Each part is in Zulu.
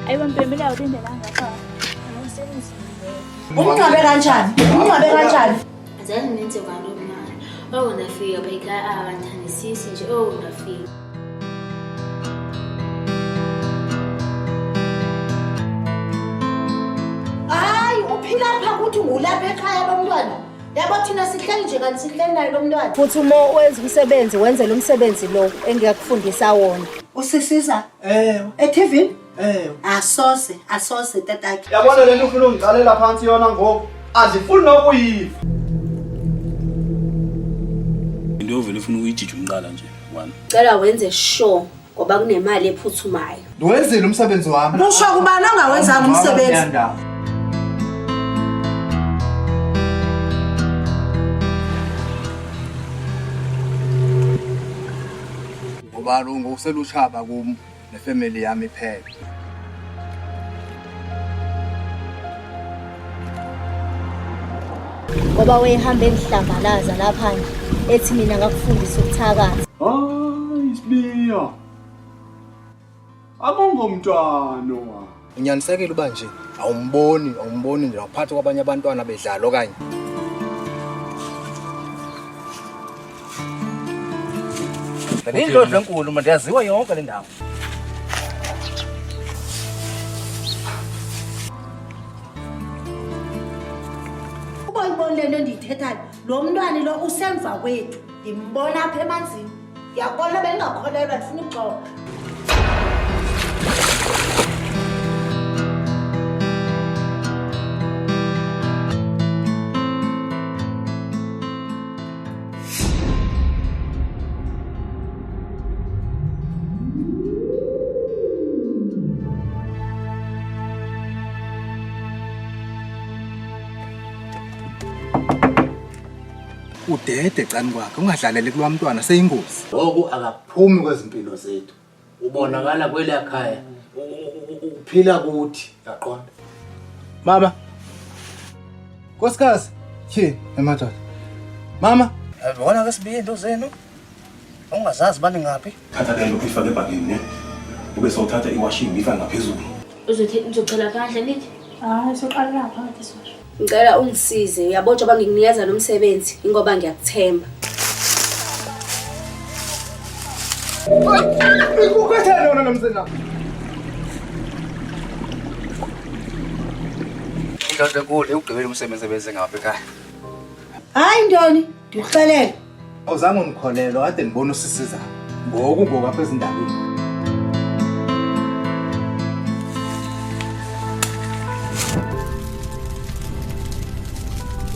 Ayibampembela utindela ngapha. Umncwabe kanjani? Umncwabe kanjani? Azange nenze kwalo mali. Ungafika bayikhaya abanthandisisi nje ungafika. Hayi, uphila lapha ukuthi ngulapha ekhaya lomntwana. Yabo thina sihleli nje kanti sihleli naye lo mntwana. Futhi uma wenza umsebenzi wenze lo msebenzi lo engiyakufundisa wona. Usisiza? TV? Asose tatakhe. Yabona lento ufuna ungicalela phansi yona ngoku. Andifuni nokuyiva. Into yovela ufuna ukuyijija umqala nje. 1. Cela wenze sure ngoba kunemali ephuthumayo. Wenzile umsebenzi wami. Kusho kubani ongawenzanga umsebenzi? Ngoba lungu uselushaba kum nefamily yami iphela. Ngoba wehamba emhlambalaza lapha ethi mina ngakufundisa ukuthakaza. Hayi isibiya. Abongomntwana. Unyanisekile uba nje awumboni nje ngaphathi kwabanye abantwana bedlala okanye. Indodla enkulu manje yaziwa yonke le ndawo. Uyibona lento endiyithethayo, lo mntwana lo usemva kwethu. Ngimbona apha emanzini. Ngiyakholwa bengingakholelwa ndifuna uxoxa. Udede cani kwakhe ungadlaleli kulwa mntwana seyingozi. Ngoku akaphumi kwezimpilo zethu. Ubonakala kwelakhaya. Uphila kuthi, yaqonda. Mama. Nkosikazi, yini emadoda? Mama, Yabona ke sibiye into zenu. Ungazazi bani ngaphi? Thatha le nto uyifake ebhagini ne. Ube sawuthatha iwashing uyifake ngaphezulu. Uzocela phandle nithi? Hayi, soqala lapha ngisho. Ngicela ungisize, uyabona ba ngikunikeza lo msebenzi ingoba ngiyakuthemba. Ukuthe lona nomsena. Indodla enkulu ugqibela umsebenzi ebenze ngaphi ekhaya. Hayi Ntoni, ndikuxelela. Awuzange ungikholelwa kade ngibona usisiza. Ngoku apha ezindabeni.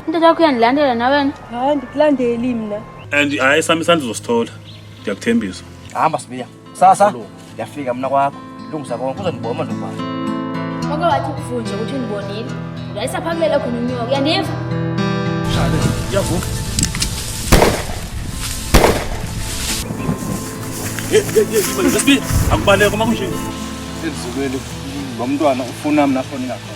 Into yakho yandilandela na wena? Hayi ndikulandeli mina. And hayi sami isandla uzosithola. Ndiyakuthembisa. Hamba sibiya. Sasa yafika mina kwakho. Lungisa konke uzondiboma ndobani. Ngoba wathi ufunje ukuthi undibonile. Uyayisaphakulela khona unyoka. Uyandiva? Yavuka. Yesibi akubaleka makunje. Ezizukeli lo mntwana ufuna mina khona ingakho.